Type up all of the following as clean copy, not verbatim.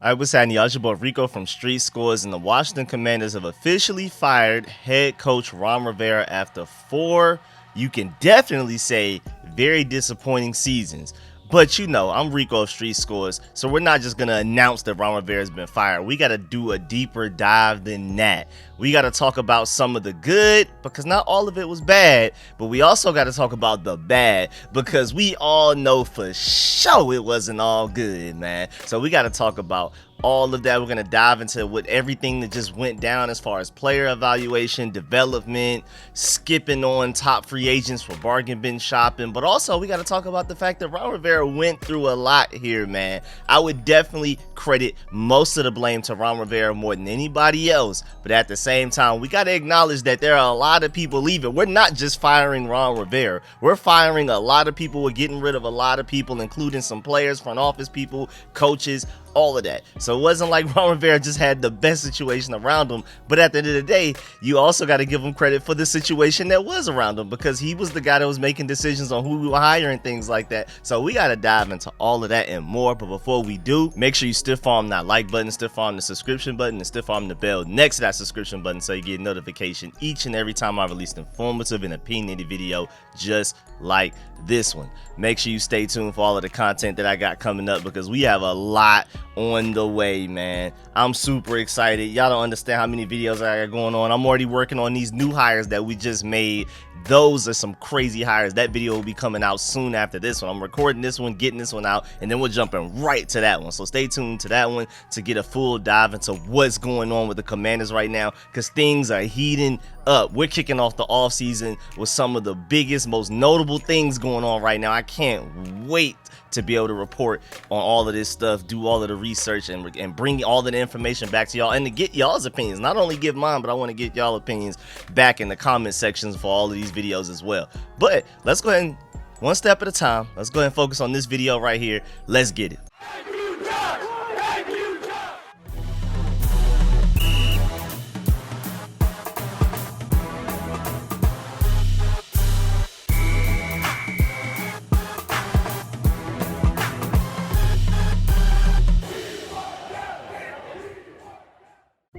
I was saying y'all, your boy Rico from RicoScores, and the Washington Commanders have officially fired head coach Ron Rivera after 4, you can definitely say, very disappointing seasons. But you know, I'm Rico of RicoScores, so we're not just gonna announce that Ron Rivera has been fired. We gotta do a deeper dive than that. We gotta talk about some of the good, because not all of it was bad, but we also gotta talk about the bad, because we all know for sure it wasn't all good, man. So we gotta talk about all of that. We're gonna dive into what everything that just went down as far as player evaluation, development, skipping on top free agents for bargain bin shopping, but also we got to talk about the fact that Ron Rivera went through a lot here, man. I would definitely credit most of the blame to Ron Rivera more than anybody else, but at the same time we got to acknowledge that there are a lot of people leaving. We're not just firing Ron Rivera, we're firing a lot of people. We're getting rid of a lot of people, including some players, front office people, coaches, all of that. So it wasn't like Ron Rivera just had the best situation around him, but at the end of the day, you also got to give him credit for the situation that was around him, because he was the guy that was making decisions on who we were hiring, things like that. So we got to dive into all of that and more. But before we do, make sure you stiff arm that like button, stiff arm the subscription button, and stiff arm the bell next to that subscription button so you get notification each and every time I release an informative and opinionated video just like this one. Make sure you stay tuned for all of the content that I got coming up, because we have a lot on the way, man. I'm super excited. Y'all don't understand how many videos I got going on. I'm already working on these new hires that we just made. Those are some crazy hires. That video will be coming out soon after this one. I'm recording this one, getting this one out, and then we're jumping right to that one. So stay tuned to that one to get a full dive into what's going on with the Commanders right now, because things are heating up. We're kicking off the offseason with some of the biggest, most notable things going on right now. I can't wait to be able to report on all of this stuff, do all of the research, and bring all of the information back to y'all, and to get y'all's opinions. Not only give mine, but I want to get y'all opinions back in the comment sections for all of these videos as well. But let's go ahead and one step at a time. Let's go ahead and focus on this video right here. Let's get it.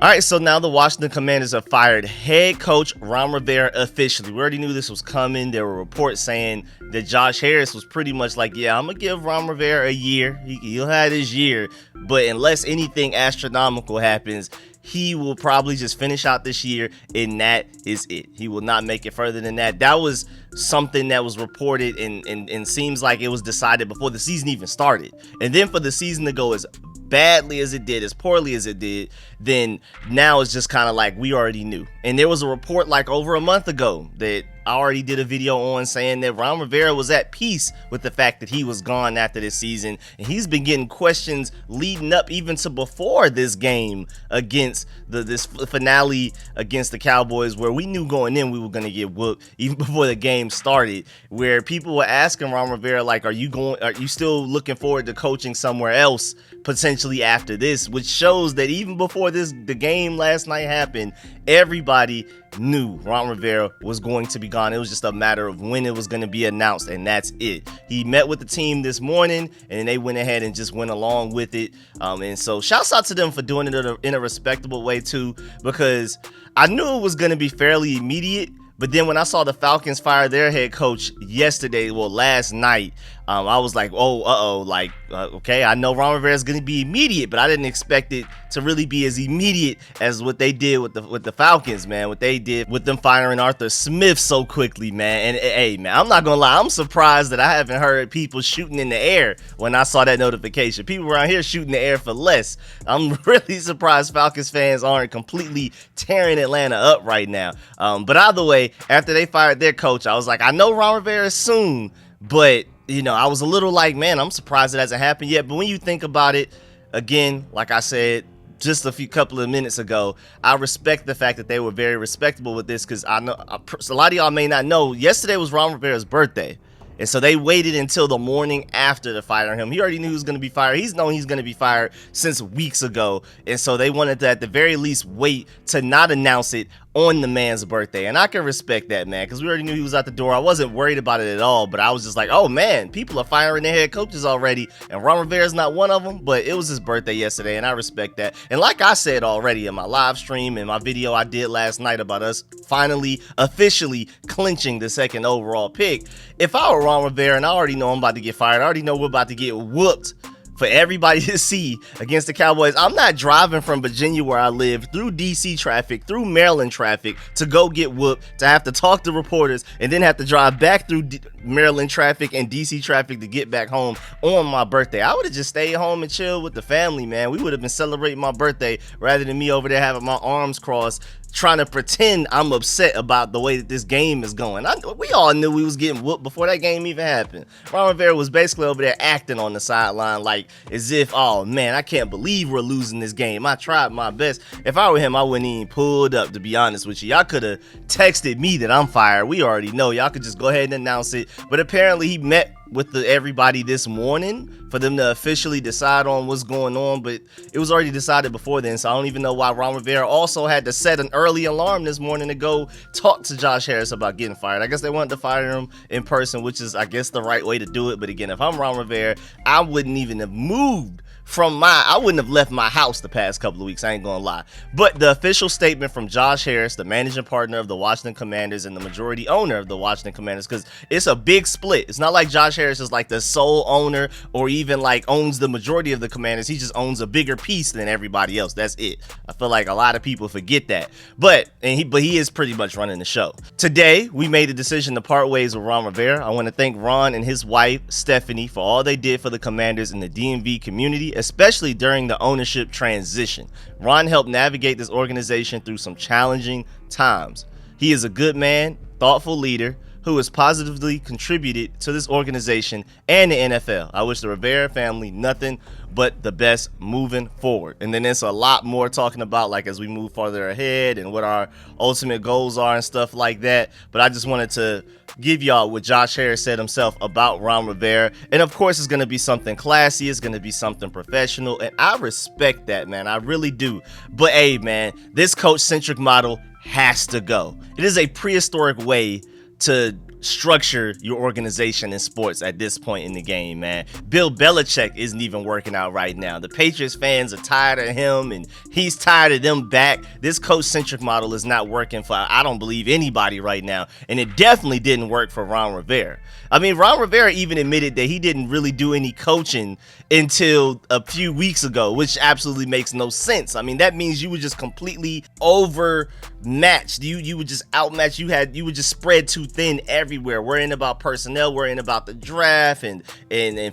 All right, so now the Washington Commanders have fired head coach Ron Rivera officially. We already knew this was coming. There were reports saying that Josh Harris was pretty much like, yeah, I'm going to give Ron Rivera a year. He'll have his year, but unless anything astronomical happens, he will probably just finish out this year, and that is it. He will not make it further than that. That was something that was reported and seems like it was decided before the season even started. And then for the season to go as badly as it did, as poorly as it did, then now it's just kind of like we already knew. And there was a report like over a month ago that I already did a video on saying that Ron Rivera was at peace with the fact that he was gone after this season, and he's been getting questions leading up even to before this game against this finale against the Cowboys, where we knew going in we were going to get whooped even before the game started, where people were asking Ron Rivera like, are you still looking forward to coaching somewhere else potentially after this, which shows that even before the game last night happened, everybody knew Ron Rivera was going to be gone. It was just a matter of when it was going to be announced, and that's it. He met with the team this morning, and they went ahead and just went along with it. And so shouts out to them for doing it in a respectable way too, because I knew it was going to be fairly immediate. But then when I saw the Falcons fire their head coach last night, I was like, okay, I know Ron Rivera is going to be immediate, but I didn't expect it to really be as immediate as what they did with the Falcons, man. What they did with them firing Arthur Smith so quickly, man. And hey, man, I'm not gonna lie, I'm surprised that I haven't heard people shooting in the air when I saw that notification. People around here shooting the air for less. I'm really surprised Falcons fans aren't completely tearing Atlanta up right now. But either way, after they fired their coach, I was like, I know Ron Rivera soon, but you know, I was a little like, man, I'm surprised it hasn't happened yet. But when you think about it, again, like I said just a couple of minutes ago, I respect the fact that they were very respectable with this, because I know a lot of y'all may not know, yesterday was Ron Rivera's birthday. And so they waited until the morning after to fire him. He already knew he was going to be fired. He's known he's going to be fired since weeks ago. And so they wanted to, at the very least, wait to not announce it on the man's birthday. And I can respect that, man, because we already knew he was out the door. I wasn't worried about it at all, but I was just like, oh man, people are firing their head coaches already, and Ron Rivera's not one of them. But it was his birthday yesterday, and I respect that. And like I said already in my live stream and my video I did last night about us finally officially clinching the second overall pick, if I were Ron Rivera, and I already know I'm about to get fired, I already know we're about to get whooped for everybody to see against the Cowboys, I'm not driving from Virginia, where I live, through DC traffic, through Maryland traffic, to go get whooped, to have to talk to reporters, and then have to drive back through Maryland traffic and DC traffic to get back home on my birthday. I would have just stayed home and chilled with the family, man. We would have been celebrating my birthday rather than me over there having my arms crossed, trying to pretend I'm upset about the way that this game is going. We all knew we was getting whooped before that game even happened. Ron Rivera was basically over there acting on the sideline like as if, oh man, I can't believe we're losing this game. I tried my best. If I were him, I wouldn't even pulled up, to be honest with you. Y'all could have texted me that I'm fired. We already know. Y'all could just go ahead and announce it. But apparently he met with everybody this morning for them to officially decide on what's going on, but it was already decided before then, so I don't even know why Ron Rivera also had to set an early alarm this morning to go talk to Josh Harris about getting fired. I guess they wanted to fire him in person, which is, I guess, the right way to do it. But again, if I'm Ron Rivera, I wouldn't even have moved I wouldn't have left my house the past couple of weeks, I ain't gonna lie. But the official statement from Josh Harris, the managing partner of the Washington Commanders and the majority owner of the Washington Commanders, because it's a big split. It's not like Josh Harris is like the sole owner or even like owns the majority of the Commanders. He just owns a bigger piece than everybody else. That's it. I feel like a lot of people forget that. But he is pretty much running the show. Today, we made the decision to part ways with Ron Rivera. I want to thank Ron and his wife, Stephanie, for all they did for the Commanders and the DMV community, especially during the ownership transition. Ron helped navigate this organization through some challenging times. He is a good man, thoughtful leader who has positively contributed to this organization and the NFL. I wish the Rivera family nothing but the best moving forward. And then there's a lot more talking about, like, as we move farther ahead and what our ultimate goals are and stuff like that. But I just wanted to give y'all what Josh Harris said himself about Ron Rivera. And of course, it's going to be something classy. It's going to be something professional. And I respect that, man. I really do. But hey, man, this coach-centric model has to go. It is a prehistoric way to structure your organization in sports at this point in the game, man. Bill Belichick isn't even working out right now. The Patriots fans are tired of him, and he's tired of them back. This coach-centric model is not working for, I don't believe, anybody right now, and it definitely didn't work for Ron Rivera. I mean, Ron Rivera even admitted that he didn't really do any coaching until a few weeks ago, which absolutely makes no sense. I mean, that means you were just completely overmatched. You would just outmatch. You would just spread too thin everywhere, worrying about personnel, worrying about the draft and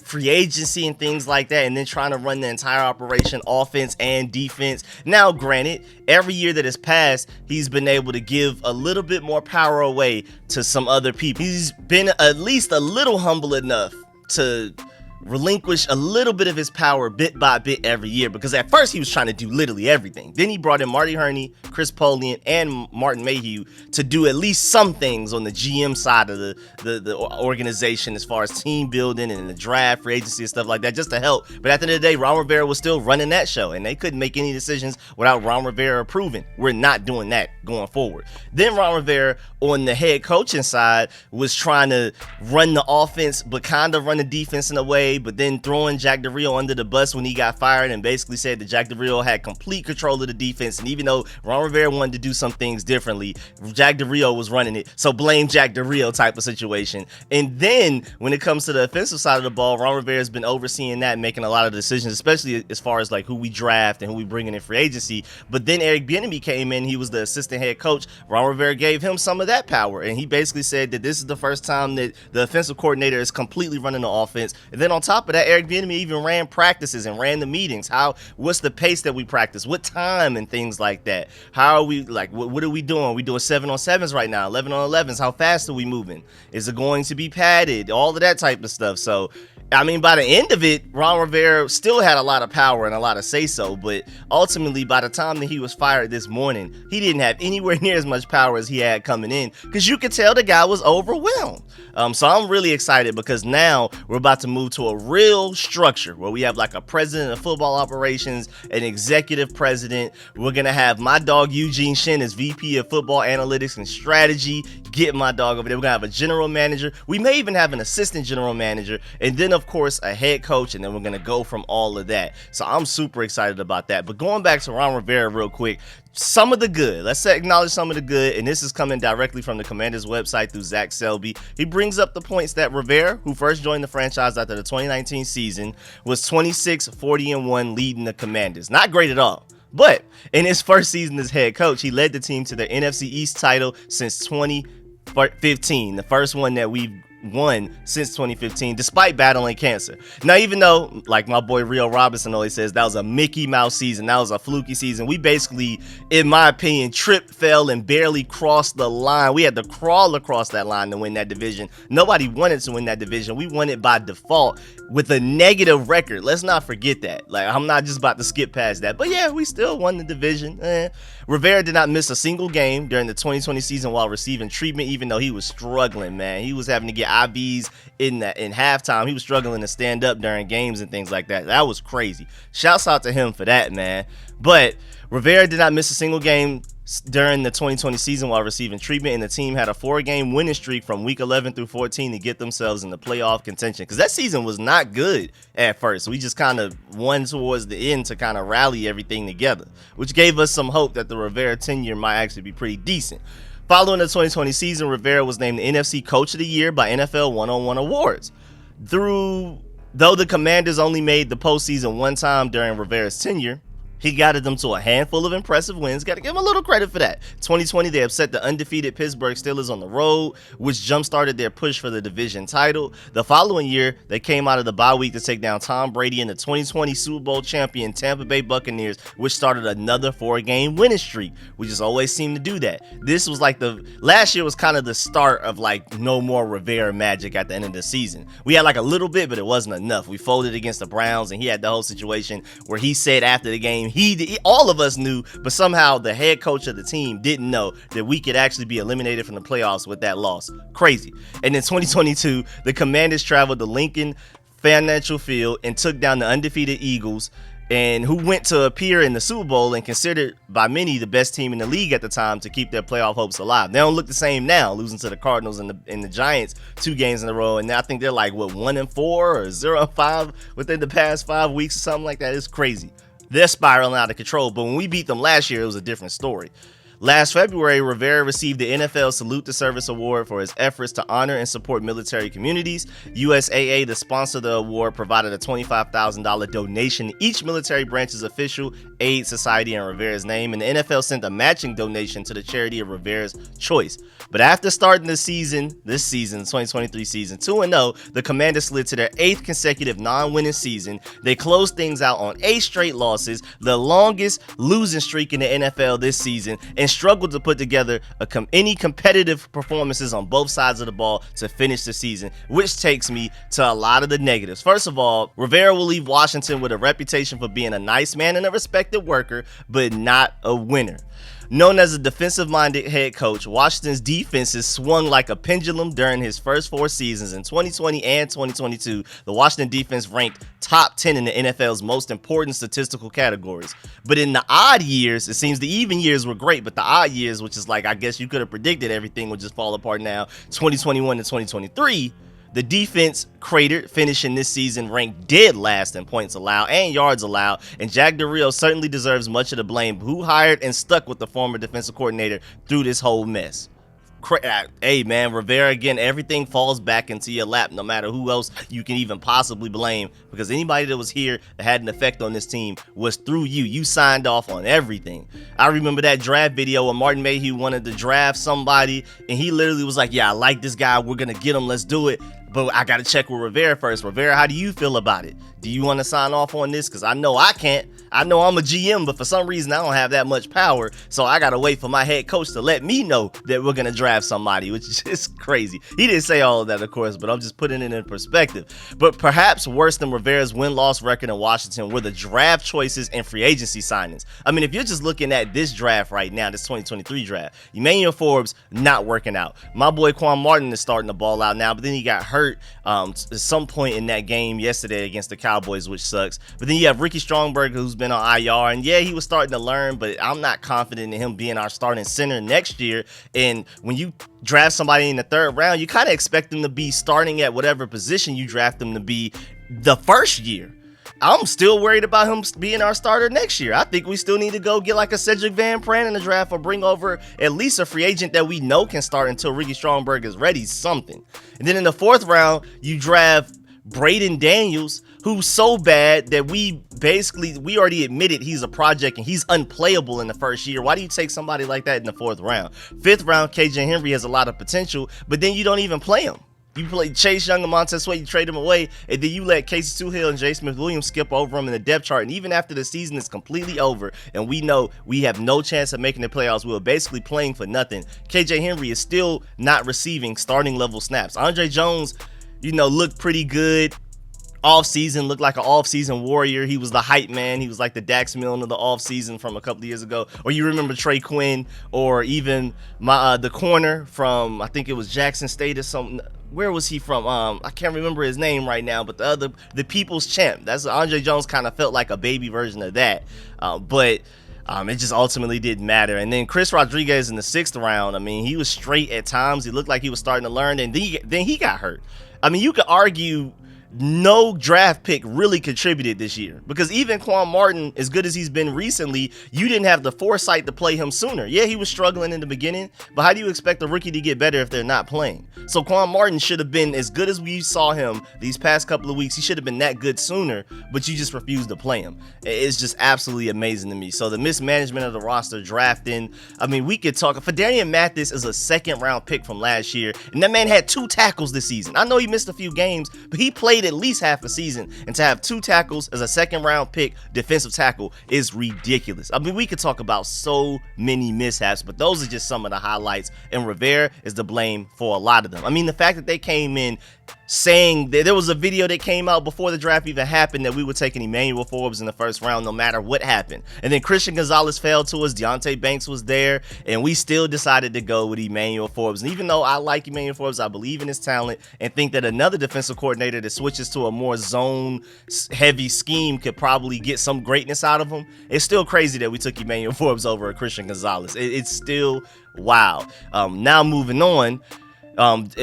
free agency and things like that, and then trying to run the entire operation, offense and defense. Now, granted, every year that has passed, he's been able to give a little bit more power away to some other people. He's been at least a little humble enough to relinquish a little bit of his power bit by bit every year, because at first he was trying to do literally everything. Then he brought in Marty Herney, Chris Polian, and Martin Mayhew to do at least some things on the GM side of the organization, as far as team building and the draft, free agency and stuff like that, just to help. But at the end of the day, Ron Rivera was still running that show, and they couldn't make any decisions without Ron Rivera approving. We're not doing that going forward. Then Ron Rivera, on the head coaching side, was trying to run the offense, but kind of run the defense in a way, but then throwing Jack Del Rio under the bus when he got fired, and basically said that Jack Del Rio had complete control of the defense. And even though Ron Rivera wanted to do some things differently, Jack Del Rio was running it. So blame Jack Del Rio type of situation. And then when it comes to the offensive side of the ball, Ron Rivera has been overseeing that, making a lot of decisions, especially as far as like who we draft and who we bring in free agency. But then Eric Bieniemy came in. He was the assistant head coach. Ron Rivera gave him some of that power, and he basically said that this is the first time that the offensive coordinator is completely running the offense. And then on top of that, Eric Bieniemy even ran practices and ran the meetings. What's the pace that we practice? What time and things like that? How are we, like, what are we doing? We doing 7-on-7s right now, 11-on-11s. How fast are we moving? Is it going to be padded? All of that type of stuff. So I mean, by the end of it, Ron Rivera still had a lot of power and a lot of say-so, but ultimately, by the time that he was fired this morning, he didn't have anywhere near as much power as he had coming in, because you could tell the guy was overwhelmed. So I'm really excited because now we're about to move to a real structure where we have like a president of football operations, an executive president. We're going to have my dog Eugene Shin as VP of football analytics and strategy. Get my dog over there. We're going to have a general manager. We may even have an assistant general manager, and then of course a head coach, and then we're going to go from all of that. So I'm super excited about that. But going back to Ron Rivera real quick, some of the good. Let's acknowledge some of the good, and this is coming directly from the Commanders website through Zach Selby. He brings up the points that Rivera, who first joined the franchise after the 2019 season, was 26-40-1 leading the Commanders. Not great at all. But in his first season as head coach, he led the team to the NFC East title since 2015, the first one that we've won since 2015, despite battling cancer. Now, even though, like my boy Rio Robinson always says, that was a Mickey Mouse season, that was a fluky season, we basically, in my opinion, tripped, fell, and barely crossed the line. We had to crawl across that line to win that division. Nobody wanted to win that division. We won it by default with a negative record. Let's not forget that. Like, I'm not just about to skip past that. But yeah, we still won the division. Rivera did not miss a single game during the 2020 season while receiving treatment, even though he was struggling, man. He was having to get IVs in halftime. He was struggling to stand up during games and things like that. That was crazy. Shouts out to him for that, man. But Rivera did not miss a single game during the 2020 season while receiving treatment, and the team had a 4-game winning streak from week 11 through 14 to get themselves in the playoff contention, because that season was not good at first. We just kind of won towards the end to kind of rally everything together, which gave us some hope that the Rivera tenure might actually be pretty decent. Following the 2020 season, Rivera was named the NFC Coach of the Year by NFL One-on-One Awards. Though the Commanders only made the postseason one time during Rivera's tenure, he guided them to a handful of impressive wins. Got to give him a little credit for that. 2020, they upset the undefeated Pittsburgh Steelers on the road, which jump-started their push for the division title. The following year, they came out of the bye week to take down Tom Brady and the 2020 Super Bowl champion Tampa Bay Buccaneers, which started another 4-game winning streak. We just always seem to do that. This was like last year was kind of the start of like no more Rivera magic at the end of the season. We had like a little bit, but it wasn't enough. We folded against the Browns, and he had the whole situation where he said after the game, all of us knew, but somehow the head coach of the team didn't know that we could actually be eliminated from the playoffs with that loss. Crazy. And in 2022, the Commanders traveled to Lincoln Financial Field and took down the undefeated Eagles, and who went to appear in the Super Bowl and considered by many the best team in the league at the time to keep their playoff hopes alive. They don't look the same now, losing to the Cardinals and the Giants 2 games in a row, and I think they're like 1-4 or 0-5 within the past 5 weeks or something like that. It's crazy. They're spiraling out of control, but when we beat them last year, it was a different story. Last February, Rivera received the NFL Salute to Service Award for his efforts to honor and support military communities. USAA, the sponsor of the award, provided a $25,000 donation to each military branch's official aid society in Rivera's name, and the NFL sent a matching donation to the charity of Rivera's choice. But after starting this season, 2023 season, 2-0, the Commanders slid to their 8th consecutive non-winning season. They closed things out on 8 straight losses, the longest losing streak in the NFL this season, and struggled to put together any competitive performances on both sides of the ball to finish the season, which takes me to a lot of the negatives. First of all, Rivera will leave Washington with a reputation for being a nice man and a respected worker, but not a winner. Known as a defensive-minded head coach, Washington's defenses swung like a pendulum during his first 4 seasons. In 2020 and 2022, the Washington defense ranked top 10 in the NFL's most important statistical categories. But in the odd years, it seems the even years were great, but the odd years, which is like, I guess you could have predicted everything would just fall apart now, 2021 to 2023, the defense cratered, finishing this season ranked dead last in points allowed and yards allowed, and Jack Del Rio certainly deserves much of the blame, who hired and stuck with the former defensive coordinator through this whole mess. Hey man, Rivera, again, everything falls back into your lap, no matter who else you can even possibly blame, because anybody that was here that had an effect on this team was through you. You signed off on everything. I remember that draft video where Martin Mayhew wanted to draft somebody, and he literally was like, yeah, I like this guy, we're gonna get him, let's do it, but I gotta check with Rivera first. Rivera, how do you feel about it? Do you want to sign off on this? Because I know I can't. I know I'm a GM, but for some reason I don't have that much power, so I gotta wait for my head coach to let me know that we're gonna draft somebody, which is just crazy. He didn't say all of that, of course, but I'm just putting it in perspective. But perhaps worse than Rivera's win-loss record in Washington were the draft choices and free agency signings. I mean, if you're just looking at this draft right now, this 2023 draft, Emmanuel Forbes not working out. My boy Quan Martin is starting to ball out now, but then he got hurt at some point in that game yesterday against the Cowboys, which sucks. But then you have Ricky Strongberg, who's been on IR, and yeah, he was starting to learn, but I'm not confident in him being our starting center next year. And when you draft somebody in the third round, you kind of expect them to be starting at whatever position you draft them to be the first year. I'm still worried about him being our starter next year. I think we still need to go get like a Cedric Van Pran in the draft, or bring over at least a free agent that we know can start until Ricky Strongberg is ready, something. And then in the fourth round, you draft Braden Daniels, who's so bad that we already admitted he's a project and he's unplayable in the first year. Why do you take somebody like that in the fourth round? Fifth round, KJ Henry has a lot of potential, but then you don't even play him. You play Chase Young and Montez Sweat, you trade him away, and then you let Casey Toohill and J. Smith-Williams skip over him in the depth chart. And even after the season is completely over and we know we have no chance of making the playoffs, we were basically playing for nothing, KJ Henry is still not receiving starting level snaps. Andre Jones, looked pretty good. Off-season, looked like an off-season warrior. He was the hype man. He was like the Dax Milne of the off-season from a couple of years ago. Or you remember Trey Quinn, or even the corner from, I think it was Jackson State or something. Where was he from? I can't remember his name right now, but the People's Champ. That's Andre Jones. Kind of felt like a baby version of that. But it just ultimately didn't matter. And then Chris Rodriguez in the sixth round, I mean, he was straight at times. He looked like he was starting to learn, and then he got hurt. I mean, you could argue no draft pick really contributed this year, because even Quan Martin, as good as he's been recently, you didn't have the foresight to play him sooner. Yeah, he was struggling in the beginning, but how do you expect a rookie to get better if they're not playing? So Quan Martin should have been as good as we saw him these past couple of weeks. He should have been that good sooner, but you just refused to play him. It's just absolutely amazing to me. So the mismanagement of the roster, drafting, I mean, we could talk. Fadarian Mathis is a second round pick from last year, and that man had 2 tackles this season. I know he missed a few games, but he played at least half a season, and to have 2 tackles as a second round pick defensive tackle is ridiculous. I mean, we could talk about so many mishaps, but those are just some of the highlights, and Rivera is to blame for a lot of them. I mean, the fact that they came in saying that there was a video that came out before the draft even happened that we were taking Emmanuel Forbes in the first round no matter what happened, and then Christian Gonzalez fell to us, Deontay Banks was there, and we still decided to go with Emmanuel Forbes. And even though I like Emmanuel Forbes, I believe in his talent and think that another defensive coordinator that switches to a more zone heavy scheme could probably get some greatness out of him, it's still crazy that we took Emmanuel Forbes over Christian Gonzalez. It's still wow. Now moving on,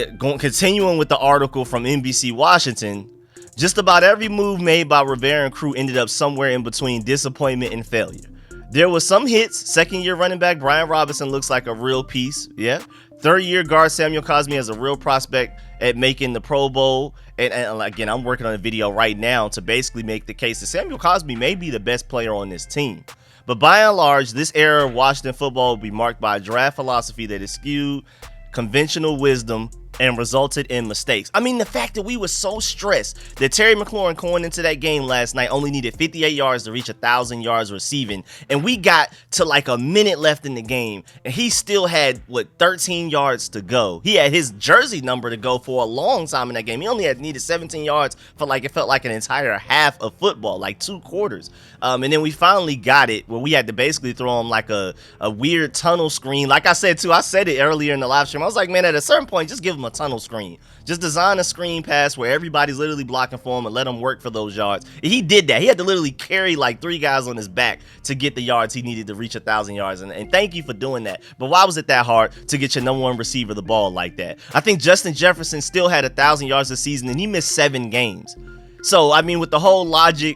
continuing with the article from NBC Washington, just about every move made by Rivera and crew ended up somewhere in between disappointment and failure. There was some hits. Second-year running back Brian Robinson looks like a real piece. Yeah. Third-year guard Samuel Cosmi has a real prospect at making the Pro Bowl. And again, I'm working on a video right now to basically make the case that Samuel Cosmi may be the best player on this team. But by and large, this era of Washington football will be marked by a draft philosophy that is skewed conventional wisdom and resulted in mistakes. I mean, the fact that we were so stressed that Terry McLaurin going into that game last night only needed 58 yards to reach 1,000 yards receiving, and we got to like a minute left in the game, and he still had 13 yards to go. He had his jersey number to go for a long time in that game. He only needed 17 yards for it felt like an entire half of football, like 2 quarters. And then we finally got it where we had to basically throw him like a weird tunnel screen. Like I said too, I said it earlier in the live stream. I was like, man, at a certain point, just give him a tunnel screen. Just design a screen pass where everybody's literally blocking for him and let him work for those yards. And he did that. He had to literally carry like 3 guys on his back to get the yards he needed to reach 1,000 yards. And thank you for doing that. But why was it that hard to get your number 1 receiver the ball like that? I think Justin Jefferson still had 1,000 yards this season, and he missed 7 games. So, I mean, with the whole logic,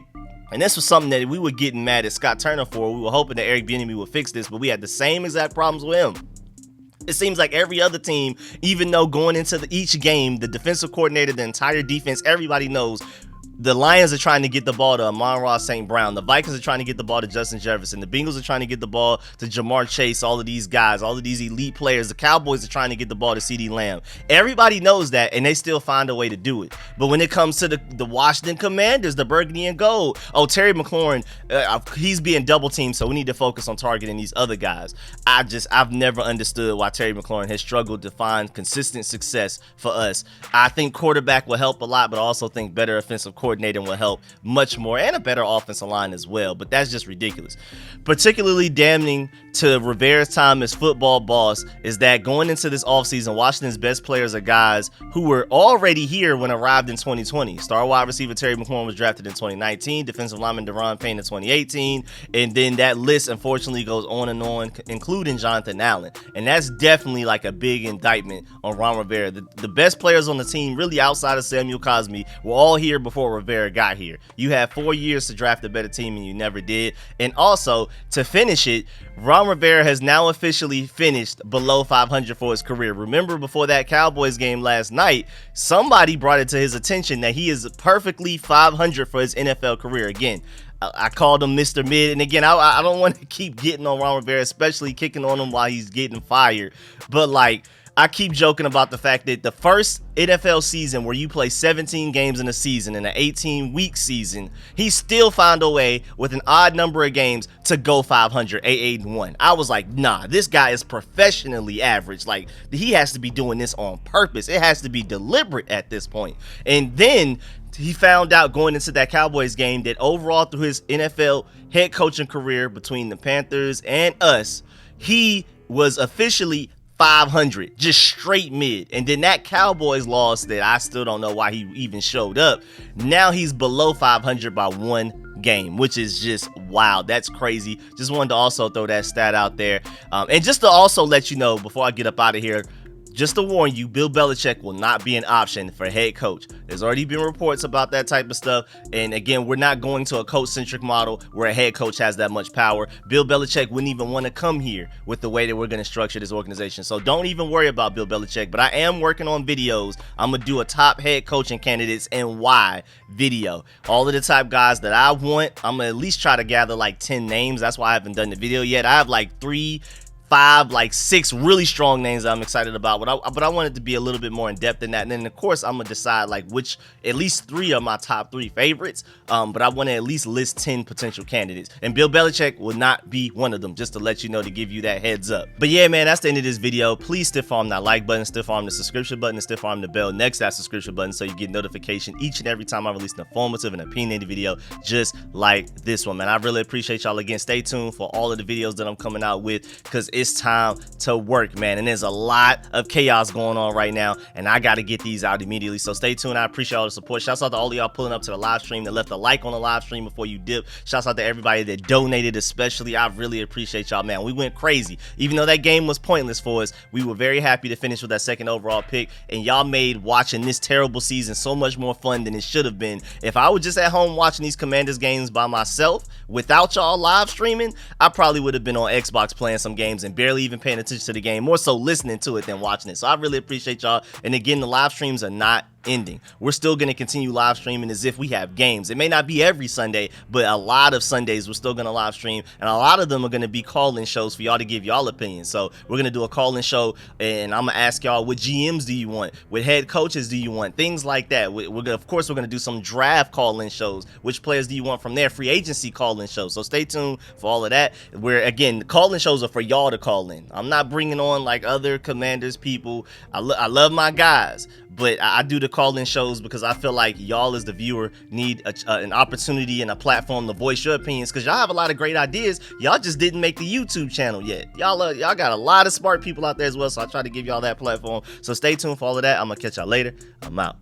and this was something that we were getting mad at Scott Turner for. We were hoping that Eric Bieniemy would fix this, but we had the same exact problems with him. It seems like every other team, even though going into each game, the defensive coordinator, the entire defense, everybody knows The Lions are trying to get the ball to Amon-Ra St. Brown. The Vikings are trying to get the ball to Justin Jefferson. The Bengals are trying to get the ball to Jamar Chase, all of these guys, all of these elite players. The Cowboys are trying to get the ball to CeeDee Lamb. Everybody knows that, and they still find a way to do it. But when it comes to the Washington Commanders, the burgundy and gold, Terry McLaurin, he's being double teamed, so we need to focus on targeting these other guys. I've never understood why Terry McLaurin has struggled to find consistent success for us. I think quarterback will help a lot, but I also think better offensive coordinator will help much more, and a better offensive line as well. But that's just ridiculous. Particularly damning to Rivera's time as football boss is that going into this offseason, Washington's best players are guys who were already here when arrived in 2020. Star wide receiver Terry McLaurin was drafted in 2019, defensive lineman Deron Payne in 2018, and then that list unfortunately goes on and on, including Jonathan Allen. And that's definitely like a big indictment on Ron Rivera. The best players on the team, really outside of Samuel Cosmi, were all here before Rivera got here. You had 4 years to draft a better team and you never did. And also, to finish it, Ron Rivera has now officially finished below 500 for his career. Remember, before that Cowboys game last night, somebody brought it to his attention that he is perfectly 500 for his NFL career. Again, I called him Mr. Mid, and again, I don't want to keep getting on Ron Rivera, especially kicking on him while he's getting fired. But like, I keep joking about the fact that the first NFL season where you play 17 games in a season, in an 18-week season, he still found a way with an odd number of games to go 500, 8-1. I was like, nah, this guy is professionally average. Like, he has to be doing this on purpose. It has to be deliberate at this point. And then he found out going into that Cowboys game that overall through his NFL head coaching career between the Panthers and us, he was officially 500, just straight mid. And then that Cowboys loss that I still don't know why he even showed up. Now he's below 500 by one game, which is just wild. That's crazy. Just wanted to also throw that stat out there. And just to also let you know before I get up out of here, just to warn you, Bill Belichick will not be an option for head coach. There's already been reports about that type of stuff. And again, we're not going to a coach-centric model where a head coach has that much power. Bill Belichick wouldn't even want to come here with the way that we're going to structure this organization. So don't even worry about Bill Belichick. But I am working on videos. I'm going to do a top head coaching candidates and why video. All of the type guys that I want, I'm going to at least try to gather like 10 names. That's why I haven't done the video yet. I have like 6 really strong names that I'm excited about, but I want it to be a little bit more in depth than that. And then of course I'm gonna decide like which, at least 3 of my top 3 favorites. But I want to at least list 10 potential candidates, and Bill Belichick will not be one of them, just to let you know, to give you that heads up. But yeah, man, that's the end of this video. Please stiff arm that like button, stiff arm the subscription button, and stiff arm the bell next to that subscription button so you get notification each and every time I release an informative and opinionated video just like this one, man. I really appreciate y'all. Again, stay tuned for all of the videos that I'm coming out with, because it's time to work, man. And there's a lot of chaos going on right now, and I got to get these out immediately. So stay tuned. I appreciate all the support. Shouts out to all of y'all pulling up to the live stream, that left a like on the live stream before you dip. Shouts out to everybody that donated, especially. I really appreciate y'all, man. We went crazy. Even though that game was pointless for us, we were very happy to finish with that second overall pick, and y'all made watching this terrible season so much more fun than it should have been. If I was just at home watching these Commanders games by myself without y'all live streaming, I probably would have been on Xbox playing some games and barely even paying attention to the game, more so listening to it than watching it. So I really appreciate y'all. And again, the live streams are not ending. We're still going to continue live streaming as if we have games. It may not be every Sunday, but a lot of Sundays we're still going to live stream, and a lot of them are going to be call-in shows for y'all to give y'all opinions. So we're going to do a call-in show, and I'm going to ask y'all, what GMs do you want? What head coaches do you want? Things like that. Of course, we're going to do some draft call-in shows. Which players do you want from there? Free agency call-in shows. So stay tuned for all of that. Where again, the call-in shows are for y'all to call in. I'm not bringing on like other Commanders people. I love my guys, but I do the call-in shows because I feel like y'all as the viewer need an opportunity and a platform to voice your opinions, because y'all have a lot of great ideas. Y'all just didn't make the YouTube channel yet. Y'all got a lot of smart people out there as well, so I try to give y'all that platform. So stay tuned for all of that. I'm gonna catch y'all later. I'm out.